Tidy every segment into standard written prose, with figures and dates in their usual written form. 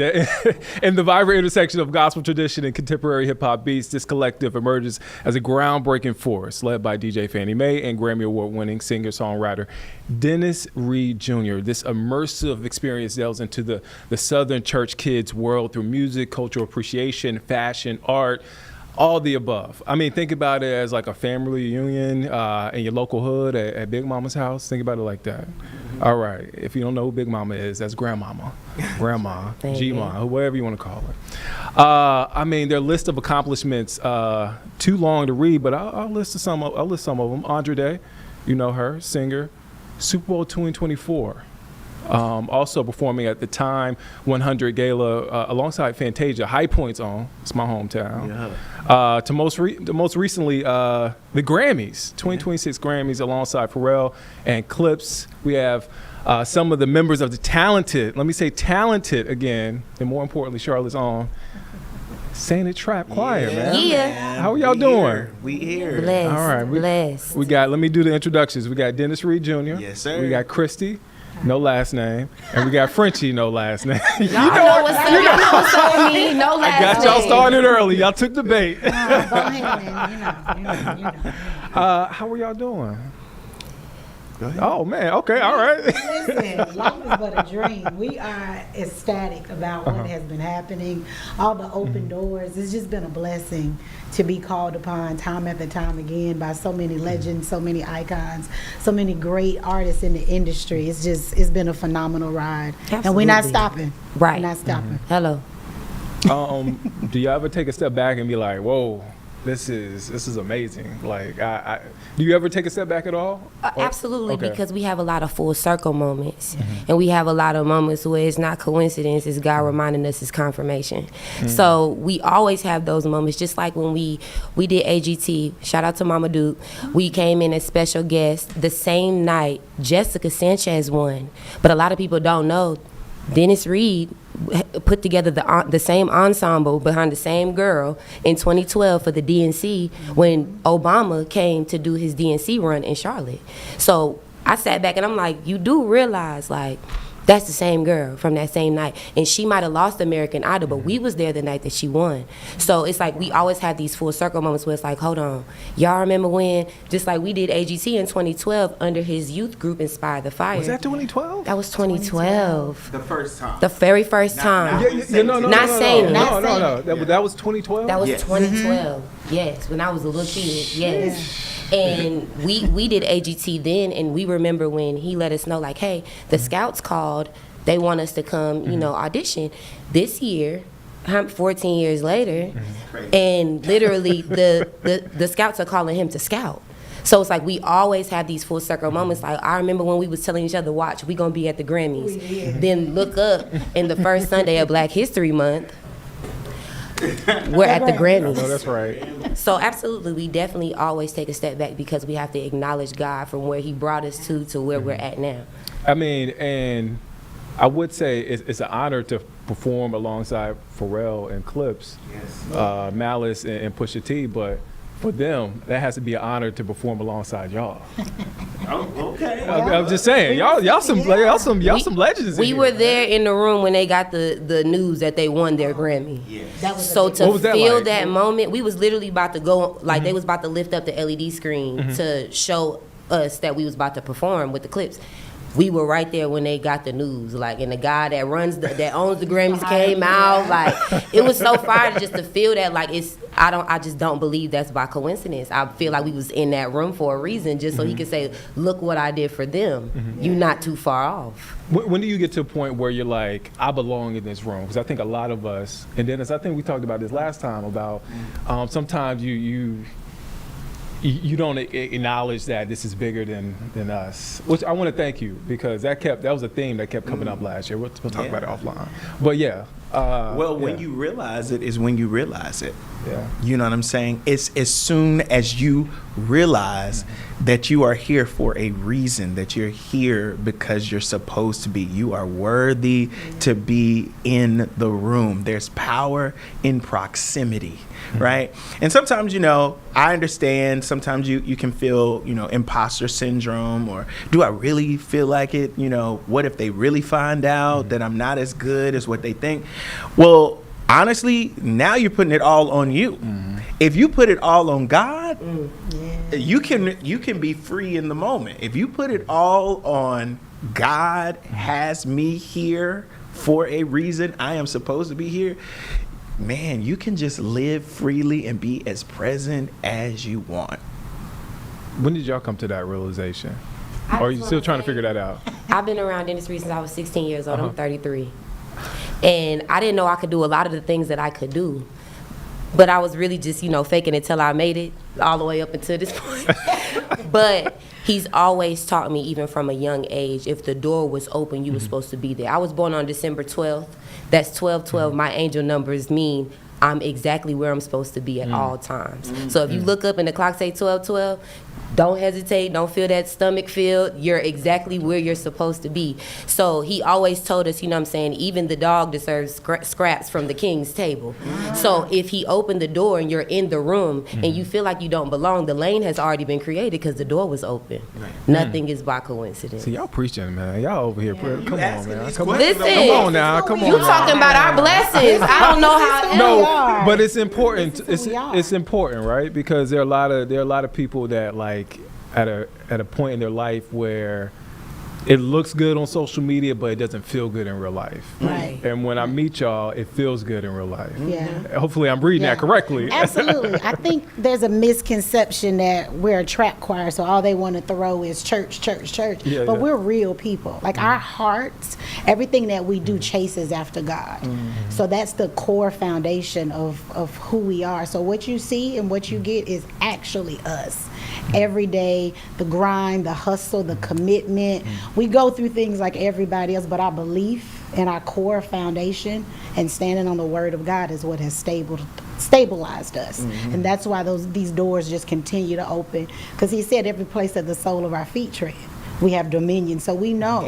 In the vibrant intersection of gospel tradition and contemporary hip-hop beats, this collective emerges as a groundbreaking force led by DJ Fannie Mae and Grammy Award-winning singer-songwriter Dennis Reed Jr. This immersive experience delves into the Southern church kids' world through music, cultural appreciation, fashion, art, all the above. I mean, think about it as like a family reunion in your local hood at Big Mama's house. Think about it like that. All right. If you don't know who Big Mama is, that's Grandmama, Grandma, G-Ma, whatever you want to call her. I mean, their list of accomplishments too long to read, but I'll list some of them. Andre Day, you know her, singer, Super Bowl 2024. Also performing at the Time 100 Gala alongside Fantasia, High Points on. It's my hometown. Yeah. To most recently, the Grammys, 2026 Grammys alongside Pharrell and Clips. We have some of the members of the talented, let me say talented again, and more importantly, Charlotte's own Sainted Trap Choir, man. Yeah. How are y'all doing? We here. Blessed. All right. Blessed. We got, let me do the introductions. We got Dennis Reed Jr. Yes, sir. We got Christy. No last name. And we got Frenchie, no last name. Y'all know what's up. Y'all know what's up with me. No last Got name. y'all started early. Y'all took the bait. Go ahead, man. You know. How are y'all doing? Go ahead. Oh, man. Okay. All right. Listen, life is but a dream. We are ecstatic about what has been happening, all the open doors. It's just been a blessing to be called upon time after time again by so many legends, so many icons, so many great artists in the industry. It's been a phenomenal ride. Absolutely. And we're not stopping. Right. We're not stopping. Hello. Do you ever take a step back and be like, whoa, this is amazing? Like, do you ever take a step back at all? Absolutely, Okay. because we have a lot of full circle moments. And we have a lot of moments where it's not coincidence, it's God reminding us it's confirmation. So we always have those moments, just like when we did AGT, shout out to Mama Duke. We came in as special guests the same night Jessica Sanchez won. But a lot of people don't know Dennis Reed put together the same ensemble behind the same girl in 2012 for the DNC when Obama came to do his DNC run in Charlotte. So I sat back and I'm like, you do realize, like, that's the same girl from that same night. And she might have lost American Idol, but we was there the night that she won. So it's like we always have these full circle moments where it's like, hold on, y'all remember when, just like we did AGT in 2012 under his youth group Inspire the Fire. Was that 2012? That was 2012. The first time. The very first time. No. That was 2012? That was Yes. 2012. Yes, when I was a little kid. Yes. And we did AGT then, and we remember when he let us know, like, hey, the scouts called. They want us to come, audition. This year, 14 years later, and literally the scouts are calling him to scout. So it's like we always have these full circle moments. Like I remember when we was telling each other, watch, we gonna be at the Grammys. Then look up, and the first Sunday of Black History Month, we're at the Grammys. No, that's right. So absolutely, we definitely always take a step back because we have to acknowledge God from where he brought us to where we're at now. I mean, and I would say it's an honor to perform alongside Pharrell and Clips, Malice and Pusha T, but for them, that has to be an honor to perform alongside y'all. Oh, okay. I'm just saying, y'all some legends. We were there in the room when they got the news that they won their Grammy. That was So to What was that feel like? that moment, we was literally about to go, like they was about to lift up the LED screen to show us that we was about to perform with the Clips. We were right there when they got the news, like, and the guy that owns the Grammys came out, like, it was so fire just to feel that, like, I just don't believe that's by coincidence. I feel like we was in that room for a reason, just so he could say, look what I did for them. You're not too far off. When do you get to a point where you're like, I belong in this room? Because I think a lot of us, and Dennis, I think we talked about this last time about sometimes you don't acknowledge that this is bigger than us. Which I want to thank you because that was a theme that kept coming up last year. We'll talk about it offline. But yeah. When you realize it is when you realize it. Yeah. You know what I'm saying? It's as soon as you realize that you are here for a reason, that you're here because you're supposed to be. You are worthy to be in the room. There's power in proximity, right? And sometimes, I understand, sometimes you can feel, imposter syndrome, or do I really feel like it? What if they really find out that I'm not as good as what they think? Well, honestly, now you're putting it all on you. If you put it all on God, you can be free in the moment. If you put it all on God has me here for a reason, I am supposed to be here, man, you can just live freely and be as present as you want. When did y'all come to that realization? I Or are you just still wanna trying to say- figure that out? I've been around dentistry since I was 16 years old. Uh-huh. I'm 33. And I didn't know I could do a lot of the things that I could do. But I was really just, faking it till I made it all the way up until this point. But he's always taught me, even from a young age, if the door was open, you were supposed to be there. I was born on December 12th. That's 1212. My angel numbers mean I'm exactly where I'm supposed to be at all times. So if you look up and the clock say 1212, don't hesitate. Don't feel that stomach feel. You're exactly where you're supposed to be. So he always told us, even the dog deserves scraps from the king's table. So if he opened the door and you're in the room and you feel like you don't belong, the lane has already been created because the door was open. Nothing is by coincidence. See, y'all preaching, man. Y'all over here. Come on, asking man. these Come on. questions. Listen, Come on now. Come on. you now. talking about our blessings. I don't know how No, are. but it's important. This is who we are. It's important, right? Because there are a lot of people that like at a point in their life where it looks good on social media, but it doesn't feel good in real life. Right. And when I meet y'all, it feels good in real life. Yeah. Hopefully, I'm reading that correctly. Absolutely. I think there's a misconception that we're a trap choir, so all they want to throw is church, church, church. Yeah, but yeah. we're real people. Like our hearts, everything that we do chases after God. So that's the core foundation of who we are. So what you see and what you get is actually us. Every day, the grind, the hustle, the commitment. We go through things like everybody else, but our belief and our core foundation and standing on the word of God is what has stabilized us. And that's why these doors just continue to open. Because he said every place that the sole of our feet tread, we have dominion. So we know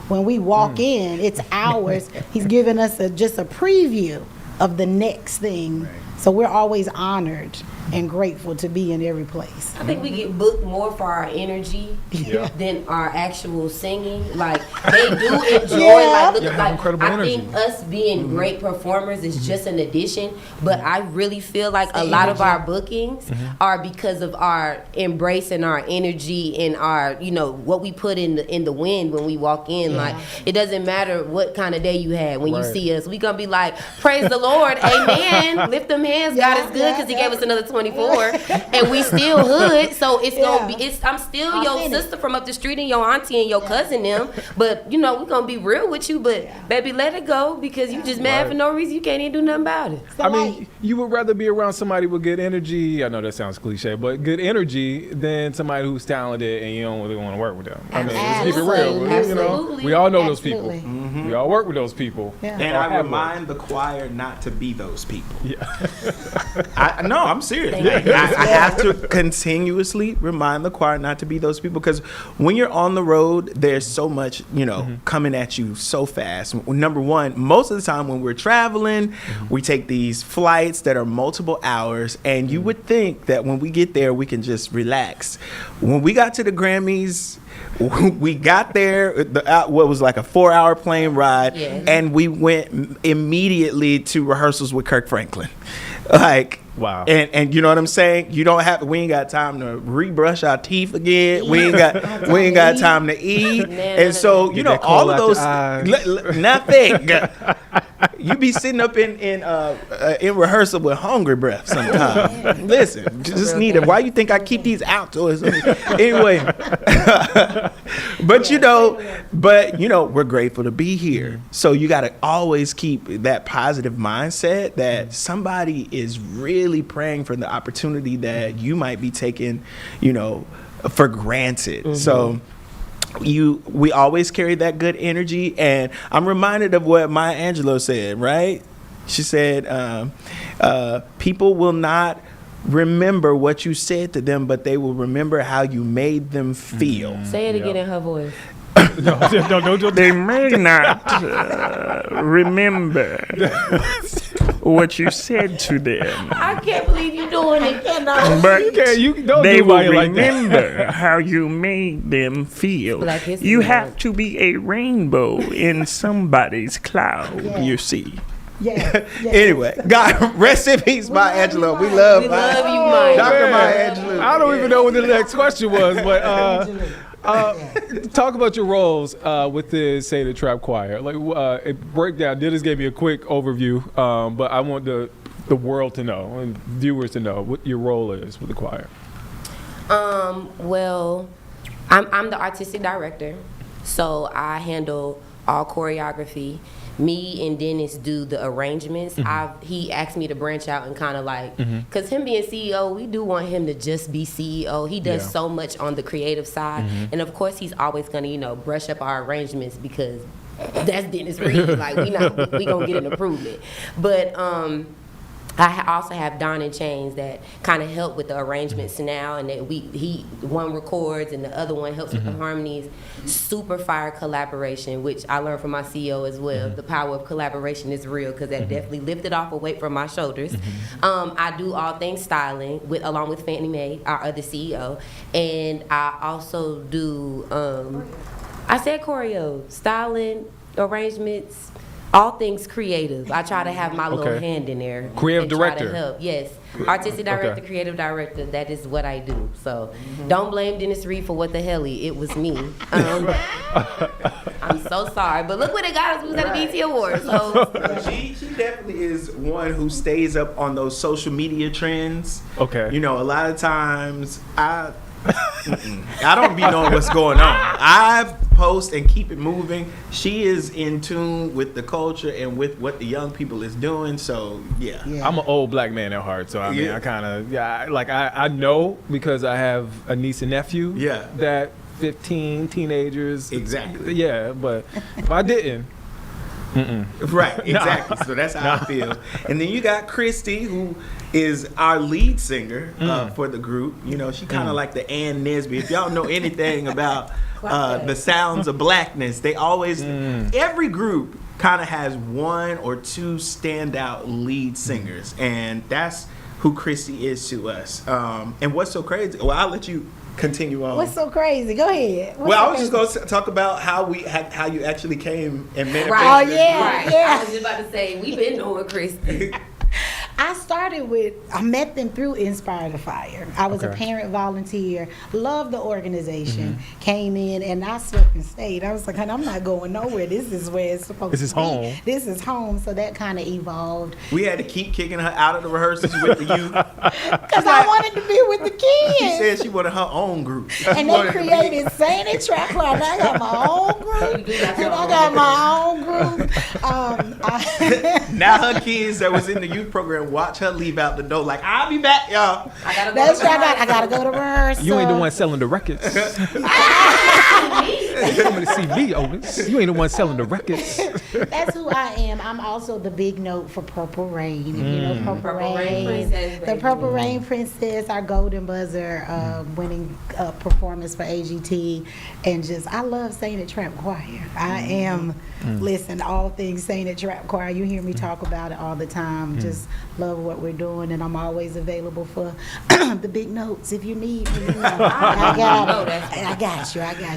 when we walk in, it's ours. He's giving us just a preview of the next thing. So we're always honored and grateful to be in every place. I think we get booked more for our energy Yeah. than our actual singing. Like they do enjoy. Yeah. Like, look, You have like incredible I energy. think us being great performers is just an addition. But I really feel like a lot of our bookings are because of our embrace and our energy and our, what we put in the wind when we walk in. Like it doesn't matter what kind of day you had when you Right. see us. We gonna be like, praise the Lord, amen. Lift them hands. God is good because He gave us another 24, and we still hood. So it's gonna be. I'm still your sister from up the street and your auntie and your cousin them. But we're gonna be real with you. But baby, let it go because you just mad Right. for no reason. You can't even do nothing about it. So I mean, you would rather be around somebody with good energy. I know that sounds cliche, but good energy than somebody who's talented and you don't really want to work with them. I mean, let's keep it real. Absolutely. We all know those people. Absolutely. We all work with those people. Yeah. And Or I have remind the choir not to be those people. Yeah. No, I'm serious. Thank you. I have to continuously remind the choir not to be those people because when you're on the road, there's so much, coming at you so fast. Number one, most of the time when we're traveling, we take these flights that are multiple hours, and you would think that when we get there, we can just relax. When we got to the Grammys, we got there, what was like a 4-hour plane ride, Yeah. and we went immediately to rehearsals with Kirk Franklin. Like, Wow. And you know what I'm saying? We ain't got time to rebrush our teeth again. We ain't got time to eat. And so, Get that all coal of out those your eyes. nothing. You be sitting up in rehearsal with hungry breath sometimes. Listen, just need it. Why you think I keep these outdoors? Anyway, but we're grateful to be here. So you got to always keep that positive mindset that somebody is really praying for the opportunity that you might be taking, for granted. So we always carry that good energy, and I'm reminded of what Maya Angelou said, right? She said, people will not remember what you said to them, but they will remember how you made them feel. Say it again in her voice. Don't They may not remember what you said to them, I can't believe you doing it. but you don't they do will Maya like that. remember how you made them feel. Black History You Month. have to be a rainbow in somebody's cloud, Yeah. you see. Yeah. Anyway, God, rest in peace, Maya Angelou. We love We love you, Maya. Dr. Man, Maya Angelou. I don't even know what the next question was, but talk about your roles with the Say the Trap Choir. Like, breakdown. Dennis gave me a quick overview, but I want the world to know and viewers to know what your role is with the choir. Well, I'm the artistic director, so I handle all choreography. Me and Dennis do the arrangements. He asked me to branch out and kind of like, because him being CEO, we do want him to just be CEO. He does so much on the creative side, and of course, he's always gonna, brush up our arrangements because that's Dennis Reed. Like we gonna get an improvement, but I also have Don and Chains that kind of help with the arrangements now, and that one records and the other one helps with the harmonies. Super fire collaboration, which I learned from my CEO as well. The power of collaboration is real because that definitely lifted off a weight from my shoulders. I do all things styling along with Fannie Mae, our other CEO, and I also do I said choreo, styling, arrangements. All things creative. I try to have my little hand in there. Creative and try director. to help. Yes. Artistic director, creative director. That is what I do. So don't blame Dennis Reed for what the hell it was me. I'm so sorry. But look what it got us. We was at the BET Awards. So She definitely is one who stays up on those social media trends. Okay. A lot of times I don't be knowing what's going on. I post and keep it moving. She is in tune with the culture and with what the young people is doing. So yeah. I'm an old black man at heart, so I mean, I kind of I know because I have a niece and nephew. Yeah. That 15 teenagers. Exactly. Yeah, but if I didn't. Right, exactly. So that's how I feel. And then you got Christy, who is our lead singer for the group. She kind of like the Ann Nesby. If y'all know anything about the sounds of blackness, they always, every group kind of has one or two standout lead singers. And that's who Christy is to us. And what's so crazy, well, I'll let you continue on. What's so crazy? Go ahead. I was just going to talk about how you actually came and manifested. right. Oh, yeah. Right. I was just about to say we've been knowing Christy. I met them through Inspire the Fire. I was a parent volunteer, loved the organization, came in, and I slept and stayed. I was like, I'm not going nowhere. This is where it's supposed to be. This is home. This is home. So that kind of evolved. We had to keep kicking her out of the rehearsals with the youth. Because I wanted to be with the kids. She said she wanted her own group. And they created Sane Trap Club. I got my own group. And I got my own group. Now her kids that was in the youth program watch her leave out the door like, I'll be back, y'all. I gotta go to rehearsal. You ain't the one selling the records. Coming to see me, Otis. You ain't the one selling the records. That's who I am. I'm also the big note for Purple Rain. If you know Purple Rain. Princess, The baby. Purple Rain Princess, our Golden Buzzer winning performance for AGT. And I love Saint It Trap Choir. I am, listen, all things Saint It Trap Choir. You hear me talk about it all the time. Just love what we're doing. And I'm always available for the big notes if you need me. I got it. I got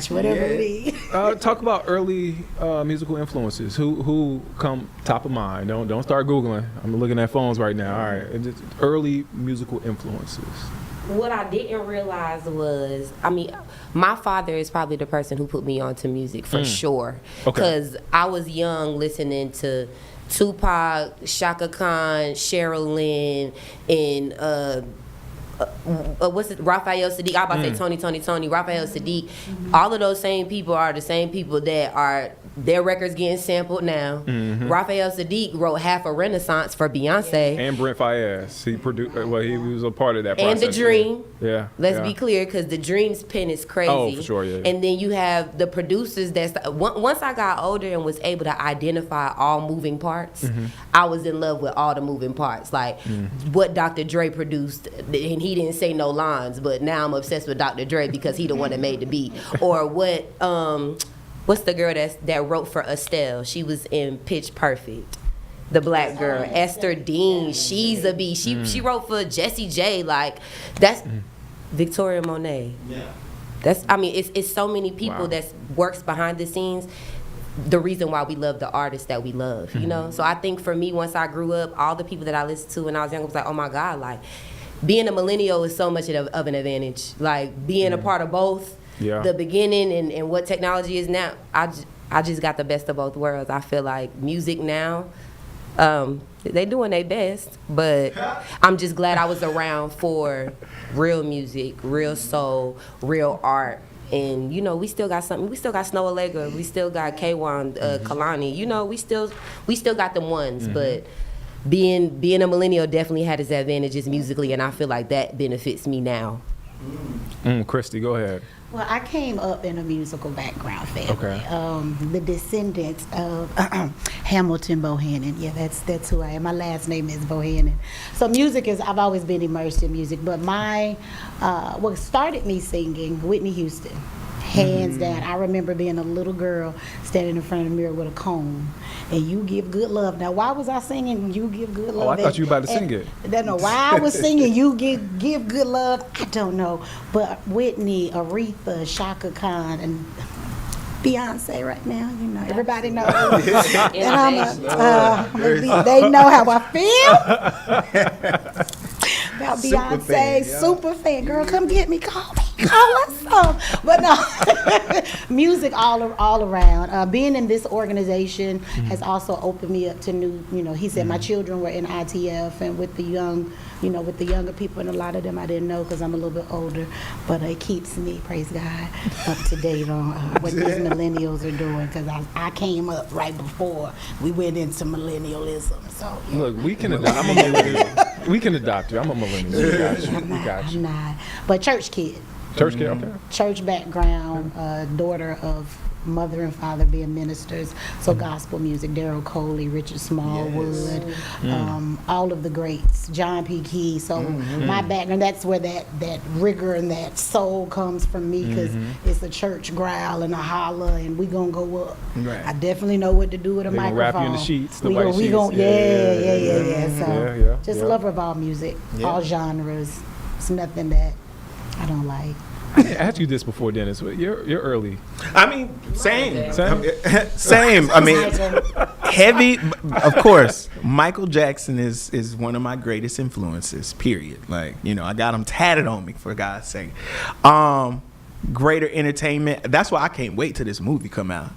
you. Whatever it is. Talk about early musical influences. Who come top of mind? Don't start Googling. I'm looking at phones right now. All right. Just early musical influences. What I didn't realize was, my father is probably the person who put me onto music for sure. Because I was young listening to Tupac, Shaka Khan, Cheryl Lynn, and Raphael Sadiq. I was about to say Tony, Raphael Sadiq. All of those same people are the same people that are their records getting sampled now. Raphael Sadiq wrote half a Renaissance for Beyonce. And Brent Fayez. He produced. Well, he was a part of that process. And The Dream. Yeah. Let's be clear, because The Dream's pen is crazy. Oh, for sure, yeah. And then you have the producers once I got older and was able to identify all moving parts, I was in love with all the moving parts. Like what Dr. Dre produced, and he didn't say no lines, but now I'm obsessed with Dr. Dre because he the one that made the beat. Or what's the girl that wrote for Estelle? She was in Pitch Perfect. The black girl, Esther Dean. She's a B. She wrote for Jessie J. Like that's Victoria Monet. Yeah. It's so many people that works behind the scenes. the reason why we love the artists that we love, you know? So I think for me, once I grew up, all the people that I listened to when I was young was like, oh my God, like, being a millennial is so much of an advantage. Like, being a part of both the beginning and what technology is now, I just got the best of both worlds. I feel like music now, they doing their best, but I'm just glad I was around for real music, real soul, real art. And, you know, we still got something. We still got Snow Allegra. We still got K-Wan, Kalani. You know, we still got them ones. But being a millennial definitely had its advantages musically, and I feel like that benefits me now. Christy, go ahead. Well, I came up in a musical background family. Okay. The descendants of Hamilton Bohannon. Yeah, that's who I am. My last name is Bohannon. So I've always been immersed in music, but what started me singing, Whitney Houston. Hands down. I remember being a little girl standing in front of the mirror with a comb, and You Give Good Love. Now, why was I singing You Give Good Love? Oh, I thought you were about to sing it. I don't know why I was singing You Give Good Love. I don't know. But Whitney, Aretha, Shaka Khan, and Beyonce right now, you know, everybody knows. And they know how I feel about Beyonce, super fan. Girl, come get me, call us. But no, music all around. Being in this organization has also opened me up to new, you know, he said my children were in ITF and with the young, you know, with the younger people, and a lot of them I didn't know because I'm a little bit older, but it keeps me, praise God, up to date on what these millennials are doing, because I came up right before we went into millennialism. So yeah. Look, we can adopt. I'm a millennial. We can adopt you. I'm a millennial. We got you. We got you. I'm not. But church kid. Church kid, okay. Church background, daughter of mother and father being ministers, so gospel music, Daryl Coley, Richard Smallwood, all of the greats, John P. Key. So my background, that's where that rigor and that soul comes from me, because it's a church growl and a holler, and we gonna go up. Right. I definitely know what to do with a microphone. Wrap you in the sheets, the we white gonna, sheets. So just a lover of all music, all genres. It's nothing that I don't like. I asked you this before, Dennis. You're early. I mean, same. I mean, heavy, of course. Michael Jackson is one of my greatest influences, period. Like, you know, I got him tatted on me, for God's sake. Greater entertainment. That's why I can't wait till this movie come out.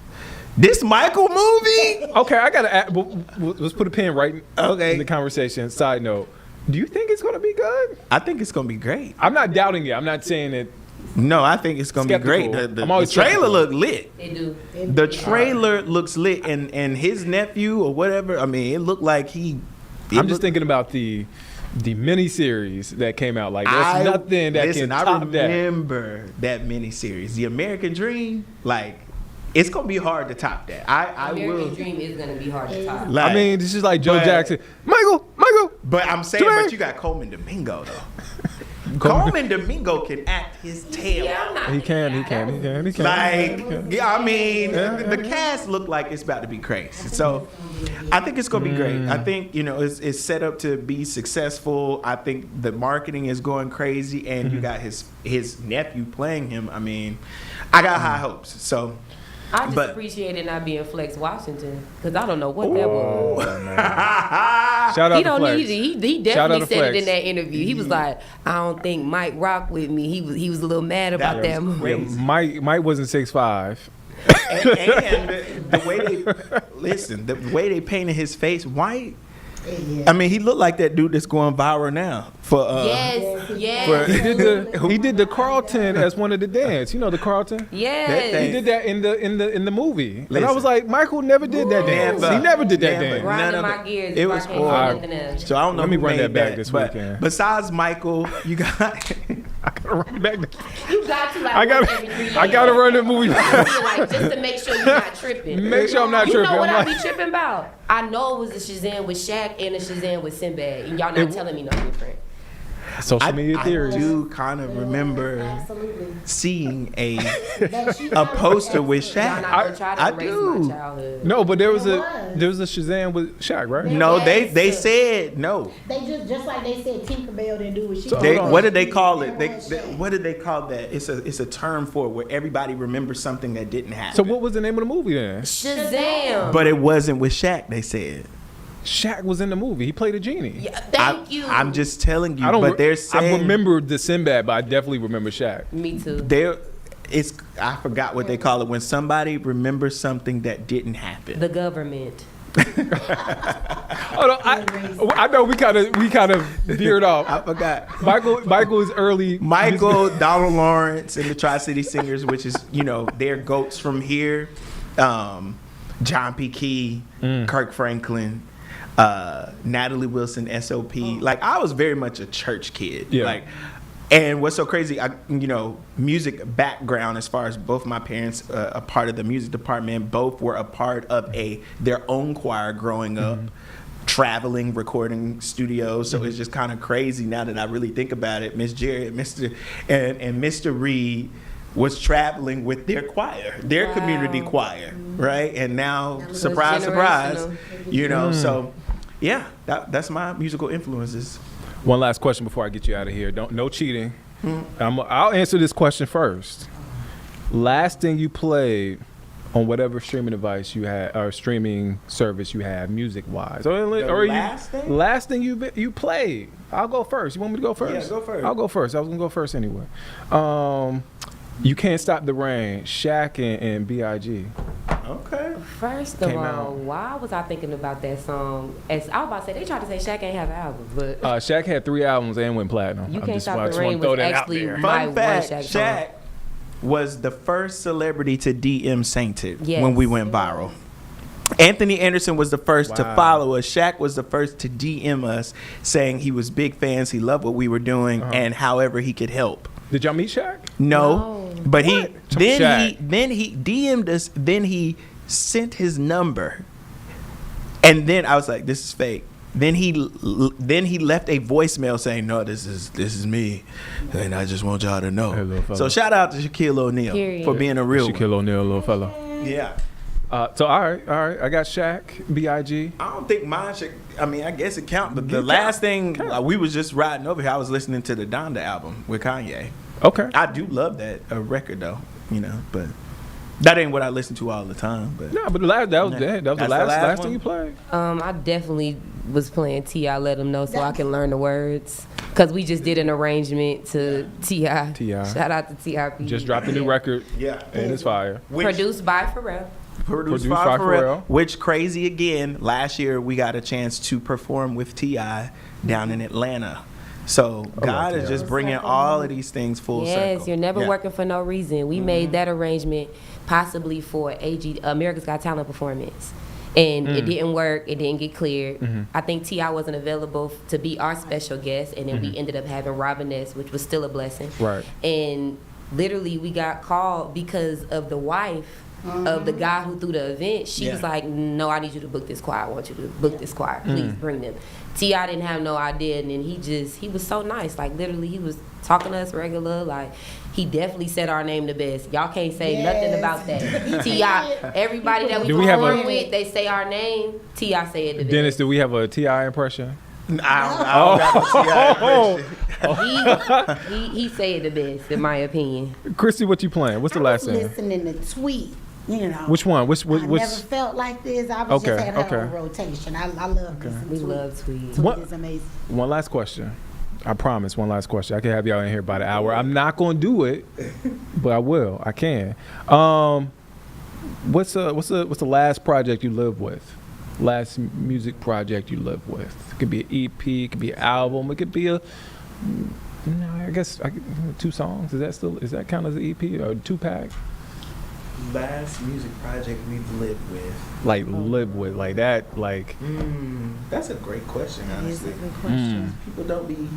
This Michael movie? Okay, I got to let's put a pin right in the conversation. Side note, do you think it's going to be good? I think it's going to be great. I'm not doubting it. I'm not saying it. No, I think it's gonna be great. The trailer look lit. They do. The trailer looks lit, and his nephew or whatever. I mean, it looked like I'm just thinking about the miniseries that came out. Like, there's nothing that can top that. I remember that miniseries, The American Dream. Like, it's gonna be hard to top that. American Dream is gonna be hard to top. Like, I mean, this is like Joe Jackson. Michael. But I'm saying, but you got Coleman Domingo though. Coleman Domingo can act his tail off. He can. Like, I mean, the cast look like it's about to be crazy. So I think it's going to be great. I think, you know, it's set up to be successful. I think the marketing is going crazy, and you got his nephew playing him. I mean, I got high hopes. So I just appreciate it not being Flex Washington, because I don't know what that was. Shout out he to don't Flex. need it. He definitely said it in that interview. He was like, I don't think Mike rock with me. He was a little mad about that movie. Yeah, Mike wasn't 6'5". And the way they painted his face white. I mean, he looked like that dude that's going viral now. Yes. He did the Carlton as one of the dance. You know the Carlton? Yes. He did that in the movie. And I was like, Michael never did that dance. He never did that dance. Grinding my gears. It was cool. So I don't know. Let me who run made that back this weekend. Besides Michael, you got. I gotta run back. You got to. Like, I gotta run the movie back. Like, just to make sure you're not tripping. Make sure I'm not tripping. You know what I be tripping about? I know it was a Shazam with Shaq and a Shazam with Sinbad, and y'all not telling me no different. Social media I theories. do kind of remember Absolutely. seeing a That you poster with Y'all Shaq. not gonna try to I erase do. my childhood. No, but there was There a Shazam with Shaq, right? No, Yes. they said no. They just like they said Tinkerbell didn't do what she So- did. They, Hold on. what did they call it? That was Shaq. What did they call that? It's a term for it where everybody remembers something that didn't happen. So what was the name of the movie then? Shazam. But it wasn't with Shaq. They said. Shaq was in the movie. He played a genie. Yeah, thank you. I'm just telling you. I don't. But they're saying I remember the Sinbad, but I definitely remember Shaq. Me too. I forgot what they call it when somebody remembers something that didn't happen. The government. Hold on, I know we kind of veered off. I forgot. Michael is early. Michael, Donald Lawrence, and the Tri-City Singers, which is, they're goats from here. John P. Key, Kirk Franklin, Natalie Wilson, SOP. Like, I was very much a church kid. Yeah. Like, and what's so crazy, music background as far as both my parents, a part of the music department, both were a part of their own choir growing up. Traveling recording studios, so it's just kind of crazy now that I really think about it. Miss Jerry and Mr. Reed was traveling with their choir, their community choir, right? And now, surprise, surprise, So yeah, that's my musical influences. One last question before I get you out of here. No cheating. I'll answer this question first. Last thing you played on whatever streaming device you had or streaming service you have, music wise, last thing you played. I'll go first. You want me to go first? Yeah, go first. I'll go first. I was gonna go first anyway. You Can't Stop the Rain, Shaq and Big. Okay. First of Came all, out. why was I thinking about that song? As I was about to say, they tried to say Shaq ain't have an album, but Shaq had 3 albums and went platinum. You I Can't just Stop wanna the Rain throw was that out actually there. my Fun fact: one Shaq song. Shaq was the first celebrity to DM Sainted Yes. when we went viral. Anthony Anderson was the first to Wow. follow us. Shaq was the first to DM us, saying he was big fans, he loved what we were doing, and however he could help. Did y'all meet Shaq? No, but What? then he DM'd us. Then he sent his number, and then I was like, "This is fake." Then he left a voicemail saying, "No, this is me, and I just want y'all to know." Hey, little fella. So shout out to Shaquille O'Neal Period. for being a real one. Shaquille O'Neal, little fella. Yeah. So all right. I got Shaq, Big. I don't think mine should. I mean, I guess it counts. But the last thing we was just riding over here, I was listening to the Donda album with Kanye. Okay. I do love that record though, but that ain't what I listen to all the time. But No, but that was the That's the last last thing one? you played. I definitely was playing T.I. Let Him Know so I can learn the words. Because we just did an arrangement to T.I. T.I. Shout out to T.I. Just dropped a new record. yeah, And it's fire. Produced by Pharrell. Produced Produced by by Pharrell. Pharrell. Which crazy again? Last year we got a chance to perform with T.I. down in Atlanta. So God is T.I. just bringing all of these things full circle. Yes, you're never Yeah. working for no reason. We made that arrangement possibly for America's Got Talent performance. And it didn't work. It didn't get cleared. I think T.I. wasn't available to be our special guest. And then we ended up having Robin S., which was still a blessing. Right. And literally we got called because of the wife of the guy who threw the event. She was Yeah. like, no, I need you to book this choir. I want you to book this choir. Please bring them. T.I. didn't have no idea. And then he was so nice. Like, literally, he was talking to us regular. Like, he definitely said our name the best. Y'all can't say nothing about that. T.I., everybody that we Do we have perform a- with, they say our name. T.I. say it the best. Dennis, do we have a T.I. impression? I don't got a T.I. He say it the best, in my opinion. Christy, what you playing? What's the last thing? Listening to Tweet, Which one? Which? I never felt like this. I was Okay, just had her okay. on rotation. I love this. We love Tweet. Tweet What- is amazing. One last question. I promise. One last question. I can have y'all in here by the hour. I'm not gonna do it, but I will. I can. What's the last project you lived with? Last music project you lived with? It could be an EP. It could be an album. It could be a. No, I guess 2 songs. Is that count as an EP or a 2-pack? Last music project we've lived with. Like live with like that like. That's a great question, That is a honestly. good question. People don't be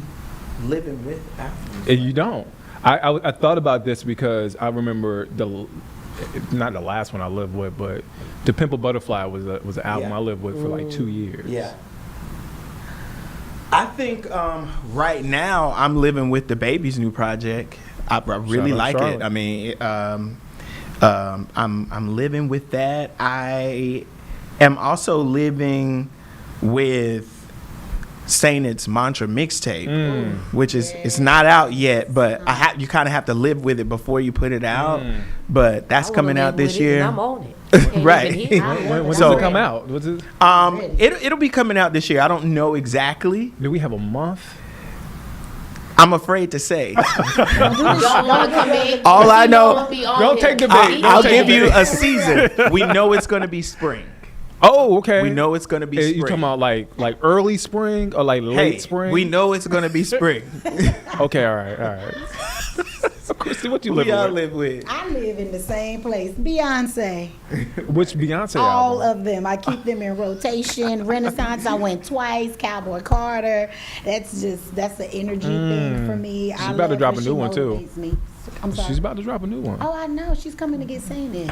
living with albums. And you don't. I thought about this because I remember not the last one I lived with, but To Pimp a Butterfly was an album Yeah. I lived with for like 2 years. Yeah. I think right now I'm living with the baby's new project. I really Shout out like Charlotte. it. I mean, I'm living with that. I am also living with Saint It's Mantra mixtape, which is it's not out yet, but you kind of have to live with it before you put it out. But that's I wanna coming out live this with it, year. and I'm on it. Can't Right. even hit. When does So- it come out? What's it? It'll be coming out this year. I don't know exactly. Do we have a month? I'm afraid to say. Don't want to come in. All I know- Don't take the bait. I'll take give the you bait. a season. We know it's going to Renaissance, I went twice. Cowboy Carter. That's the energy thing for me. She's about to drop a new one, too. I'm sorry. She's about to drop a new one. Oh, I know. She's coming to get seen in.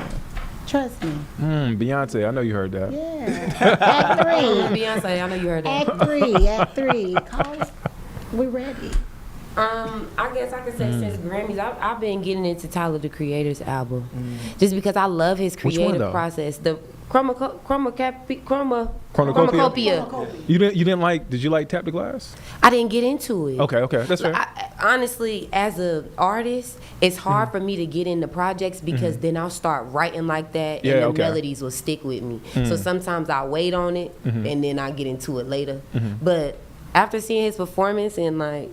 Trust me. Beyonce, I know you heard that. Yeah. Act 3. Beyonce, I know you heard that. Act 3. Call us. We're ready. I guess I could say since Grammys, I've been getting into Tyler the Creator's album, just because I love his Which one, creative though? process. The Cornucopia? Cornucopia. You didn't like? Did you like Tap the Glass? I didn't get into it. Okay, that's fair. Honestly, as an artist, it's hard for me to get into projects because then I'll start writing like that, Yeah, and the okay. melodies will stick with me. So sometimes I wait on it, and then I get into it later. But after seeing his performance and like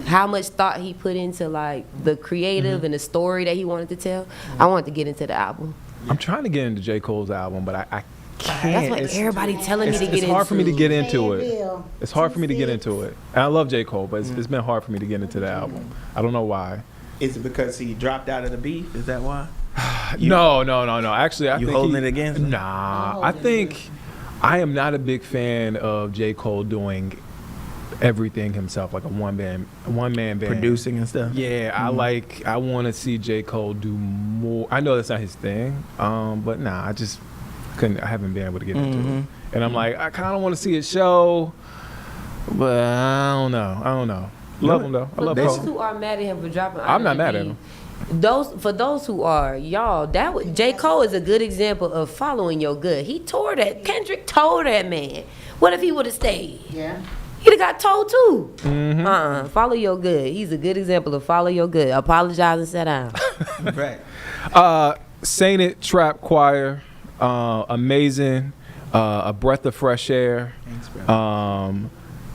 how much thought he put into like the creative and the story that he wanted to tell, I wanted to get into the album. I'm trying to get into J. Cole's album, but I can't. That's what everybody telling me to get into. It's hard for me to get into it. Bill. It's hard for me to get into it. And I love J. Cole, but it's been hard for me to get into the album. I don't know why. Is it because he dropped out of the beef? Is that why? No. Actually, I You think holding it against him? Nah, I think I am not a big fan of J. Cole doing everything himself, like a one man band, Producing and stuff? Yeah, I want to see J. Cole do more. I know that's not his thing, but nah, I haven't been able to get into it. And I'm like, I kind of want to see it show, but I don't know. Love him though. I For love those Cole. who are mad at him for dropping, I'm not mad at him. For those who are, y'all, J. Cole is a good example of following your gut. He tore that. Kendrick told that man. What if he would have stayed? Yeah. He'd have got told too. Follow your good. He's a good example of follow your good. Apologize and sit down. Right. Sainted Trap Choir, amazing, a breath of fresh air. Thanks, bro.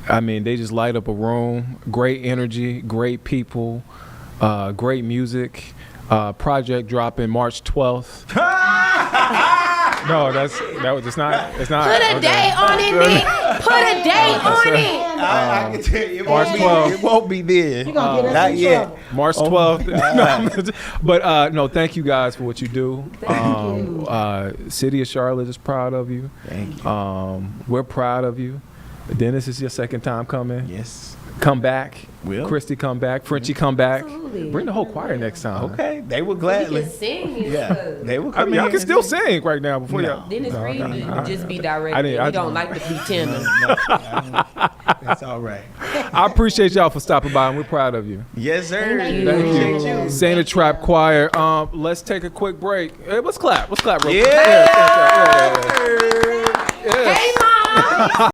I mean, they just light up a room. Great energy, great people, great music. Project dropping March 12th. No, it's not. Put a day on it, Nick. Put a day on it. I can tell you, March 12th. It won't be there. You're going to get us Not in yet. trouble. March 12th. But no, thank you guys for what you do. City of Charlotte is proud of you. Thank you. We're proud of you. Dennis, is your second time coming. Yes. Come back. Will. Christy, come back. Frenchie, come back. Absolutely. Bring the whole choir next time. Okay. They will He gladly. can sing. Yeah. They will I come mean, I in can and still sing. sing right now before No. y'all. Dennis Reed would just be direct. I didn't- He don't like to be tender. That's all right. I appreciate y'all for stopping by, and we're proud of you. Yes, sir. Thank you. Appreciate you. Saint Trap Choir. Let's take a quick break. Hey, let's clap. Let's clap real quick. Yeah. Yeah. Hey, Mom.